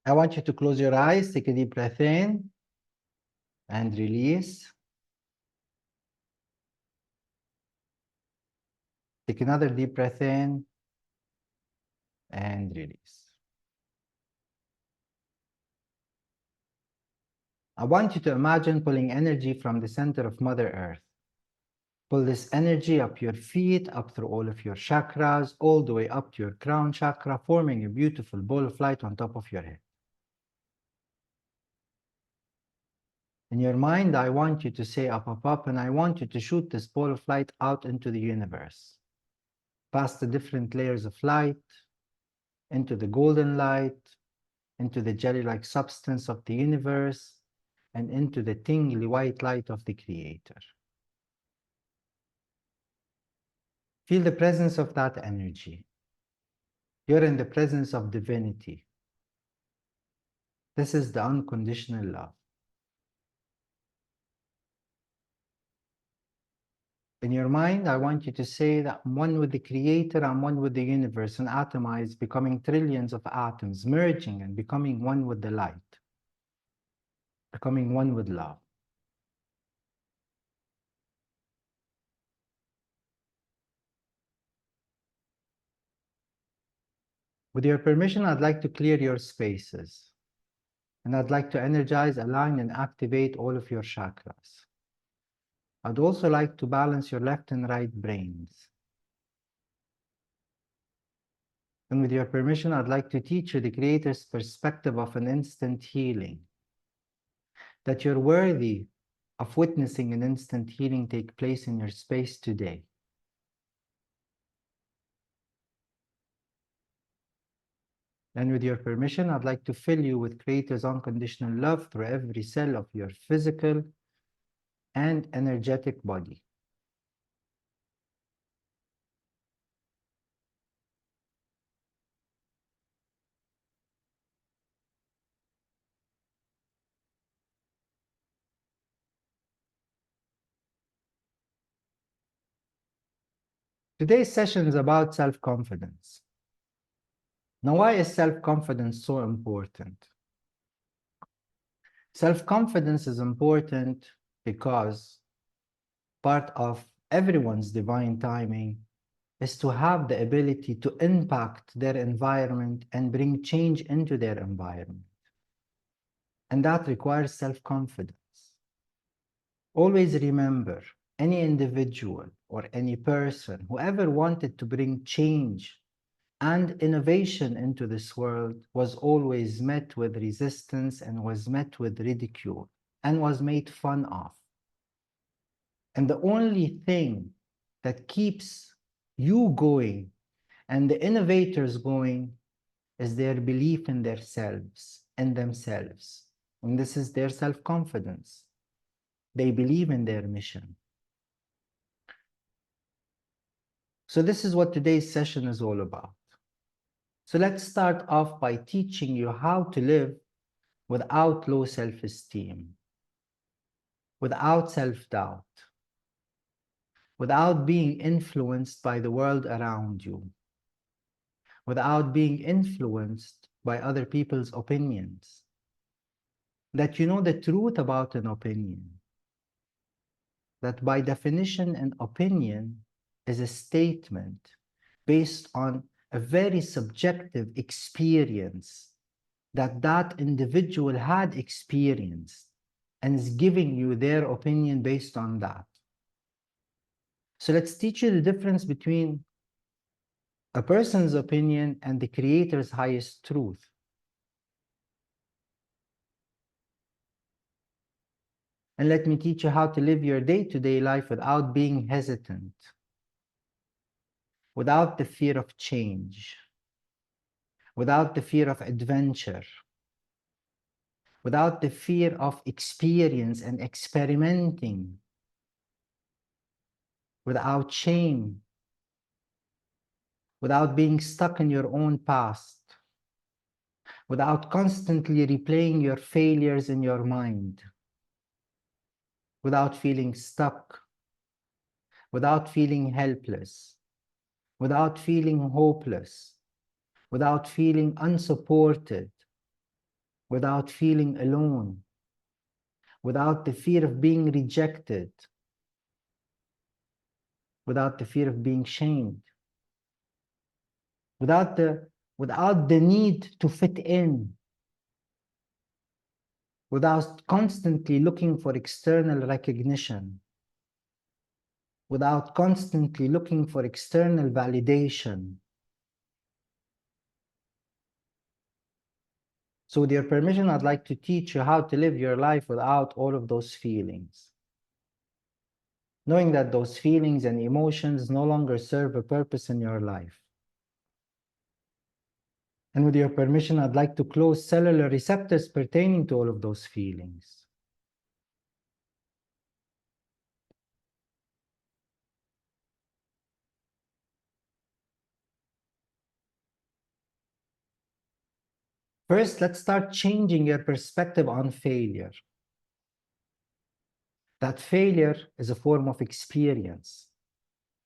I want you to close your eyes, take a deep breath in and release. Take another deep breath in and release. I want you to imagine pulling energy from the center of Mother Earth. Pull this energy up your feet, up through all of your chakras, all the way up to your crown chakra, forming a beautiful ball of light on top of your head. In your mind, I want you to say up, up, up, and I want you to shoot this ball of light out into the universe, past the different layers of light, into the golden light, into the jelly-like substance of the universe, and into the tingly white light of the Creator. Feel the presence of that energy. You're in the presence of divinity. This is the unconditional love. In your mind, I want you to say that I'm one with the Creator, I'm one with the universe, and atomized, becoming trillions of atoms, merging and becoming one with the light, becoming one with love. With your permission, I'd like to clear your spaces, and I'd like to energize, align, and activate all of your chakras. I'd also like to balance your left and right brains. And with your permission, I'd like to teach you the Creator's perspective of an instant healing, that you're worthy of witnessing an instant healing take place in your space today. And with your permission, I'd like to fill you with Creator's unconditional love through every cell of your physical and energetic body. Today's session is about self-confidence. Now, why is self-confidence so important? Self-confidence is important because part of everyone's divine timing is to have the ability to impact their environment and bring change into their environment. And that requires self-confidence. Always remember, any individual or any person who ever wanted to bring change and innovation into this world was always met with resistance and was met with ridicule and was made fun of. And the only thing that keeps you going and the innovators going is their belief in themselves. And this is their self-confidence. They believe in their mission. So this is what today's session is all about. So let's start off by teaching you how to live without low self-esteem, without self-doubt, without being influenced by the world around you, without being influenced by other people's opinions. That you know the truth about an opinion. That by definition, an opinion is a statement based on a very subjective experience that that individual had experienced and is giving you their opinion based on that. So let's teach you the difference between a person's opinion and the Creator's highest truth. And let me teach you how to live your day-to-day life without being hesitant, without the fear of change, without the fear of adventure, without the fear of experience and experimenting, without shame, without being stuck in your own past, without constantly replaying your failures in your mind, without feeling stuck, without feeling helpless, without feeling hopeless, without feeling unsupported, without feeling alone, without the fear of being rejected, without the fear of being shamed, without the need to fit in, without constantly looking for external recognition, without constantly looking for external validation. So with your permission, I'd like to teach you how to live your life without all of those feelings. Knowing that those feelings and emotions no longer serve a purpose in your life. And with your permission, I'd like to close cellular receptors pertaining to all of those feelings. First, let's start changing your perspective on failure. That failure is a form of experience,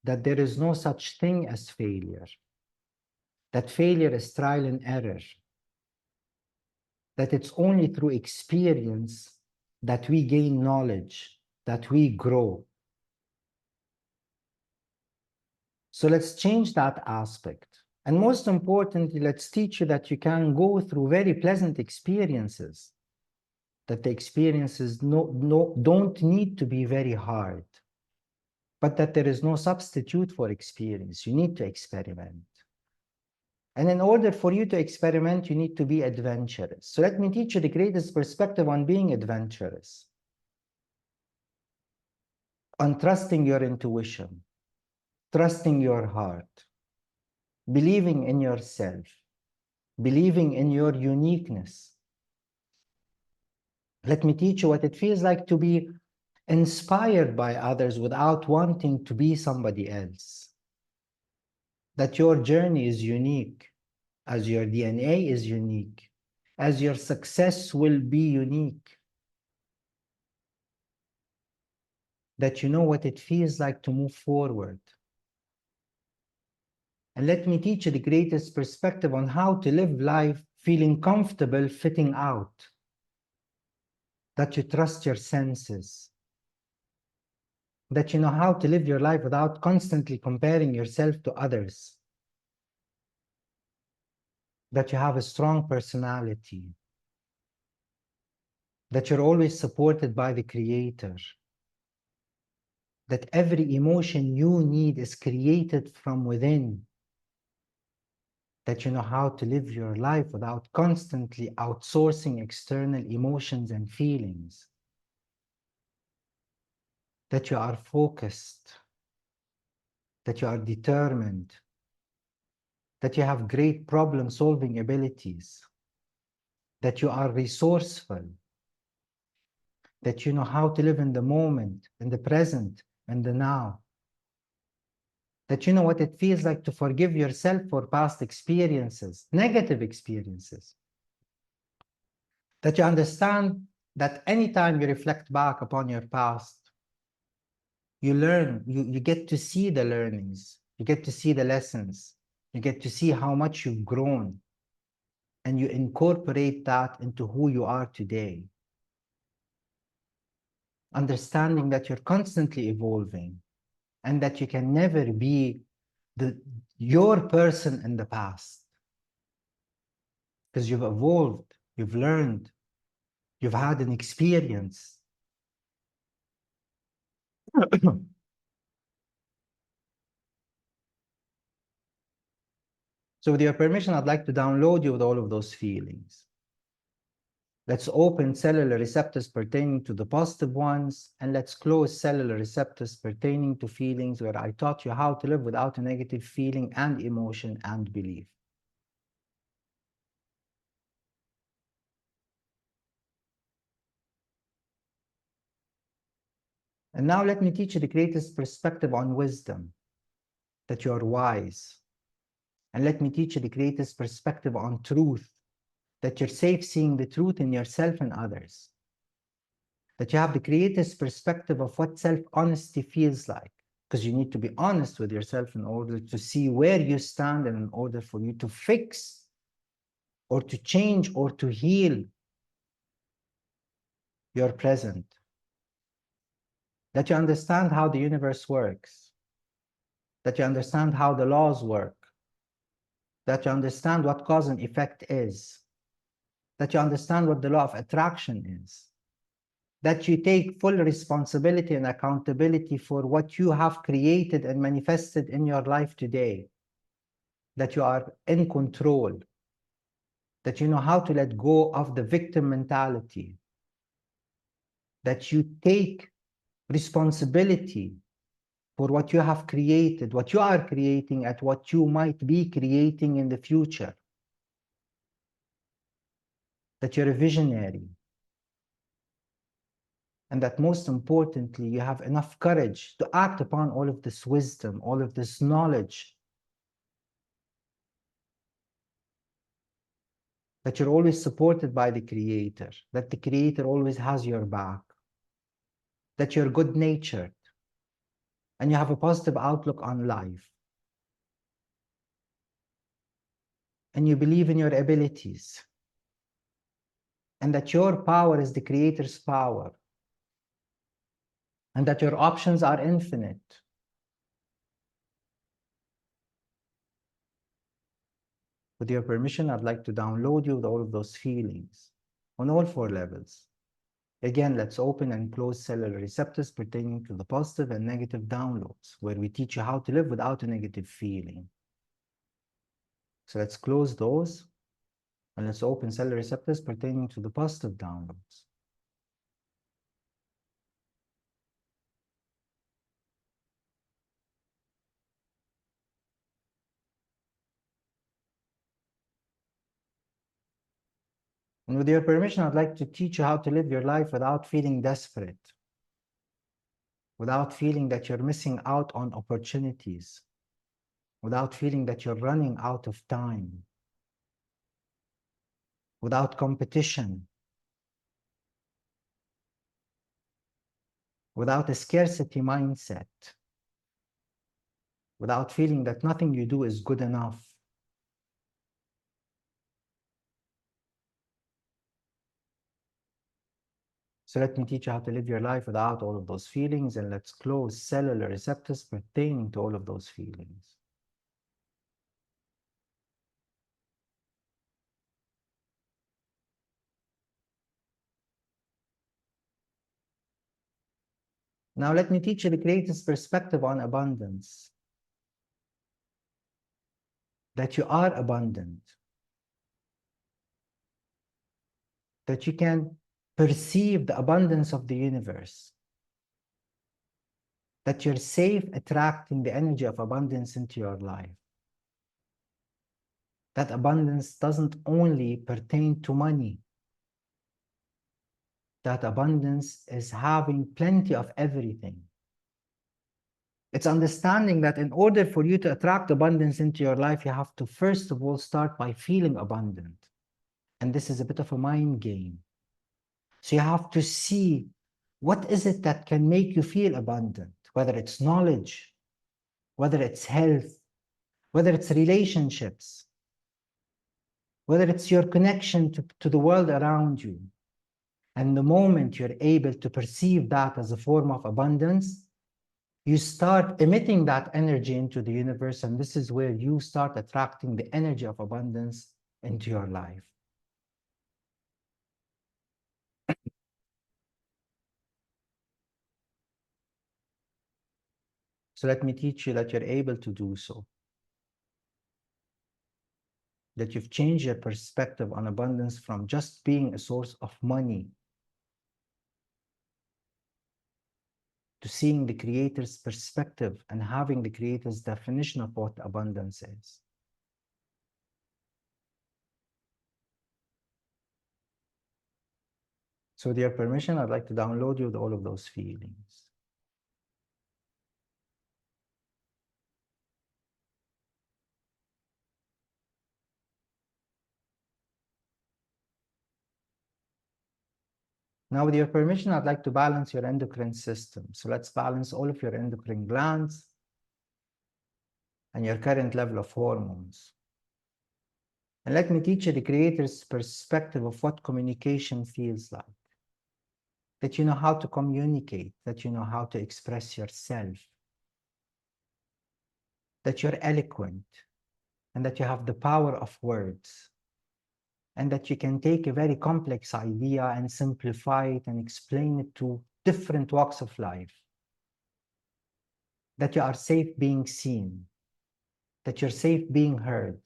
that there is no such thing as failure, that failure is trial and error, that it's only through experience that we gain knowledge, that we grow. So let's change that aspect. And most importantly, let's teach you that you can go through very pleasant experiences, that the experiences don't need to be very hard, but that there is no substitute for experience. You need to experiment. And in order for you to experiment, you need to be adventurous. So let me teach you the greatest perspective on being adventurous, on trusting your intuition, trusting your heart, believing in yourself, believing in your uniqueness. Let me teach you what it feels like to be inspired by others without wanting to be somebody else. That your journey is unique, as your DNA is unique, as your success will be unique. That you know what it feels like to move forward. And let me teach you the greatest perspective on how to live life feeling comfortable fitting out. That you trust your senses. That you know how to live your life without constantly comparing yourself to others. That you have a strong personality. That you're always supported by the Creator. That every emotion you need is created from within. That you know how to live your life without constantly outsourcing external emotions and feelings. That you are focused, that you are determined, that you have great problem-solving abilities, that you are resourceful, that you know how to live in the moment, in the present, and the now, that you know what it feels like to forgive yourself for past experiences, negative experiences, that you understand that anytime you reflect back upon your past, you learn, you get to see the learnings, you get to see the lessons, you get to see how much you've grown, and you incorporate that into who you are today. Understanding that you're constantly evolving and that you can never be your person in the past, because you've evolved, you've learned, you've had an experience. So with your permission, I'd like to download you with all of those feelings. Let's open cellular receptors pertaining to the positive ones, and let's close cellular receptors pertaining to feelings where I taught you how to live without a negative feeling and emotion and belief. And now let me teach you the greatest perspective on wisdom, that you are wise. And let me teach you the greatest perspective on truth, that you're safe seeing the truth in yourself and others. That you have the greatest perspective of what self-honesty feels like, because you need to be honest with yourself in order to see where you stand and in order for you to fix or to change or to heal you're present, that you understand how the universe works, that you understand how the laws work, that you understand what cause and effect is, that you understand what the law of attraction is, that you take full responsibility and accountability for what you have created and manifested in your life today, that you are in control, that you know how to let go of the victim mentality, that you take responsibility for what you have created, what you are creating, and what you might be creating in the future, that you're a visionary, and that most importantly, you have enough courage to act upon all of this wisdom, all of this knowledge, that you're always supported by the Creator, that the Creator always has your back, that you're good-natured, and you have a positive outlook on life, and you believe in your abilities, and that your power is the Creator's power, and that your options are infinite. With your permission, I'd like to download you with all of those feelings on all 4 levels. Again, let's open and close cellular receptors pertaining to the positive and negative downloads, where we teach you how to live without a negative feeling. So let's close those, and let's open cellular receptors pertaining to the positive downloads. And with your permission, I'd like to teach you how to live your life without feeling desperate, without feeling that you're missing out on opportunities, without feeling that you're running out of time, without competition, without a scarcity mindset, without feeling that nothing you do is good enough. So let me teach you how to live your life without all of those feelings, and let's close cellular receptors pertaining to all of those feelings. Now let me teach you the Creator's perspective on abundance. That you are abundant. That you can perceive the abundance of the universe. That you're safe attracting the energy of abundance into your life. That abundance doesn't only pertain to money. That abundance is having plenty of everything. It's understanding that in order for you to attract abundance into your life, you have to first of all start by feeling abundant. And this is a bit of a mind game. So you have to see what is it that can make you feel abundant, whether it's knowledge, whether it's health, whether it's relationships, whether it's your connection to the world around you. And the moment you're able to perceive that as a form of abundance, you start emitting that energy into the universe, and this is where you start attracting the energy of abundance into your life. So let me teach you that you're able to do so. That you've changed your perspective on abundance from just being a source of money to seeing the Creator's perspective and having the Creator's definition of what abundance is. So with your permission, I'd like to download you with all of those feelings. Now, with your permission, I'd like to balance your endocrine system. So let's balance all of your endocrine glands and your current level of hormones. And let me teach you the Creator's perspective of what communication feels like. that you know how to communicate, that you know how to express yourself, that you're eloquent, and that you have the power of words, and that you can take a very complex idea and simplify it and explain it to different walks of life, that you are safe being seen, that you're safe being heard,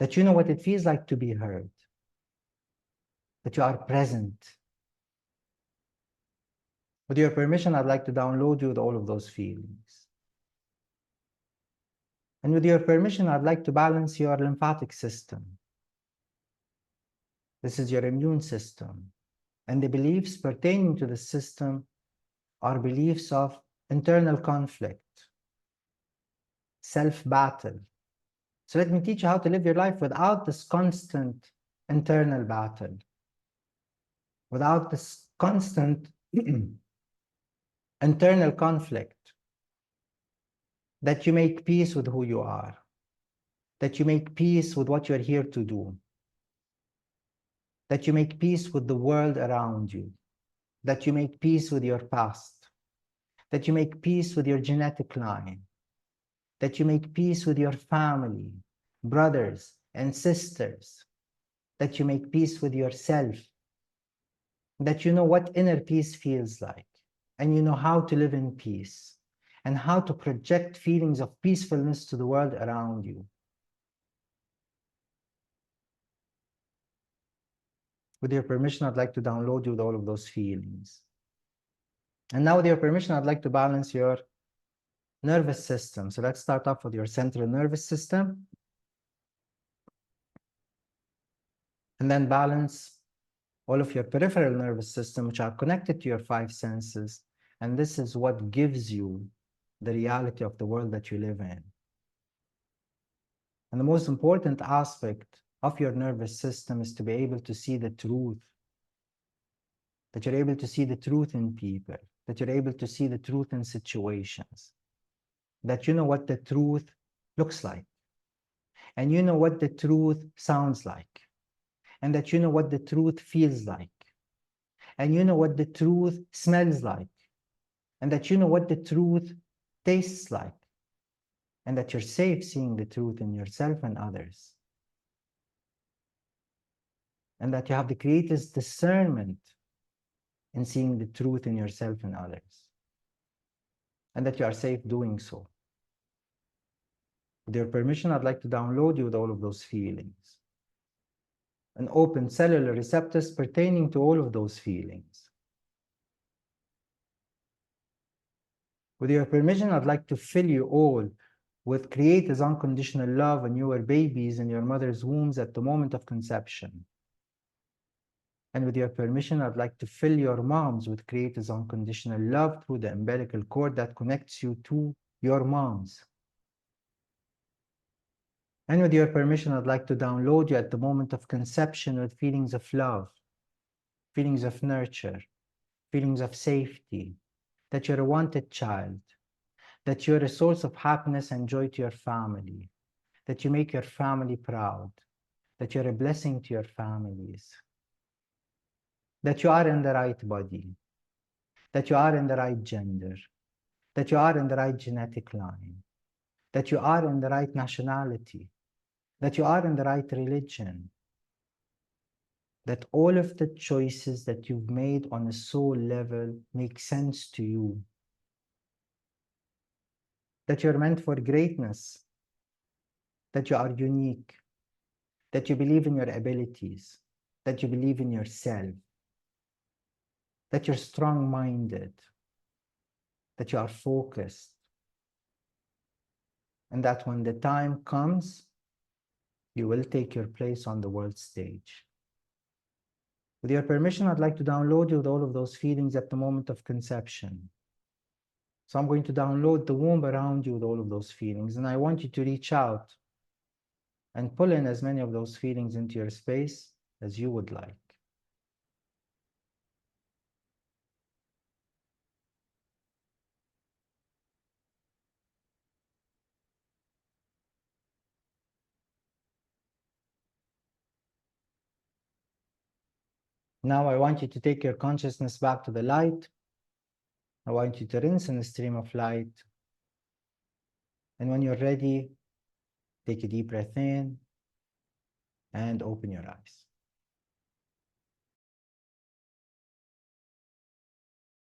that you know what it feels like to be heard, that you are present. With your permission, I'd like to download you with all of those feelings. And with your permission, I'd like to balance your lymphatic system. This is your immune system. And the beliefs pertaining to the system are beliefs of internal conflict, self-battle. So let me teach you how to live your life without this constant internal battle, without this constant internal conflict, that you make peace with who you are, that you make peace with what you're here to do, that you make peace with the world around you, that you make peace with your past, that you make peace with your genetic line, that you make peace with your family, brothers and sisters, that you make peace with yourself, that you know what inner peace feels like, and you know how to live in peace, and how to project feelings of peacefulness to the world around you. With your permission, I'd like to download you with all of those feelings. And now with your permission, I'd like to balance your nervous system. So let's start off with your central nervous system. And then balance all of your peripheral nervous system, which are connected to your five senses. And this is what gives you the reality of the world that you live in. And the most important aspect of your nervous system is to be able to see the truth, that you're able to see the truth in people, that you're able to see the truth in situations, that you know what the truth looks like, and you know what the truth sounds like, and that you know what the truth feels like, and you know what the truth smells like, and that you know what the truth tastes like, and that you're safe seeing the truth in yourself and others, and that you have the greatest discernment in seeing the truth in yourself and others, and that you are safe doing so. With your permission, I'd like to download you with all of those feelings and open cellular receptors pertaining to all of those feelings. With your permission, I'd like to fill you all with Creator's unconditional love when you were babies in your mother's wombs at the moment of conception. And with your permission, I'd like to fill your moms with Creator's unconditional love through the umbilical cord that connects you to your moms. And with your permission, I'd like to download you at the moment of conception with feelings of love, feelings of nurture, feelings of safety, that you're a wanted child, that you're a source of happiness and joy to your family, that you make your family proud, that you're a blessing to your families, that you are in the right body, that you are in the right gender, that you are in the right genetic line, that you are in the right nationality, that you are in the right religion, that all of the choices that you've made on a soul level make sense to you, that you're meant for greatness, that you are unique, that you believe in your abilities, that you believe in yourself, that you're strong-minded, that you are focused, and that when the time comes, you will take your place on the world stage. With your permission, I'd like to download you with all of those feelings at the moment of conception. So I'm going to download the womb around you with all of those feelings, and I want you to reach out and pull in as many of those feelings into your space as you would like. Now I want you to take your consciousness back to the light. I want you to rinse in a stream of light. And when you're ready, take a deep breath in and open your eyes.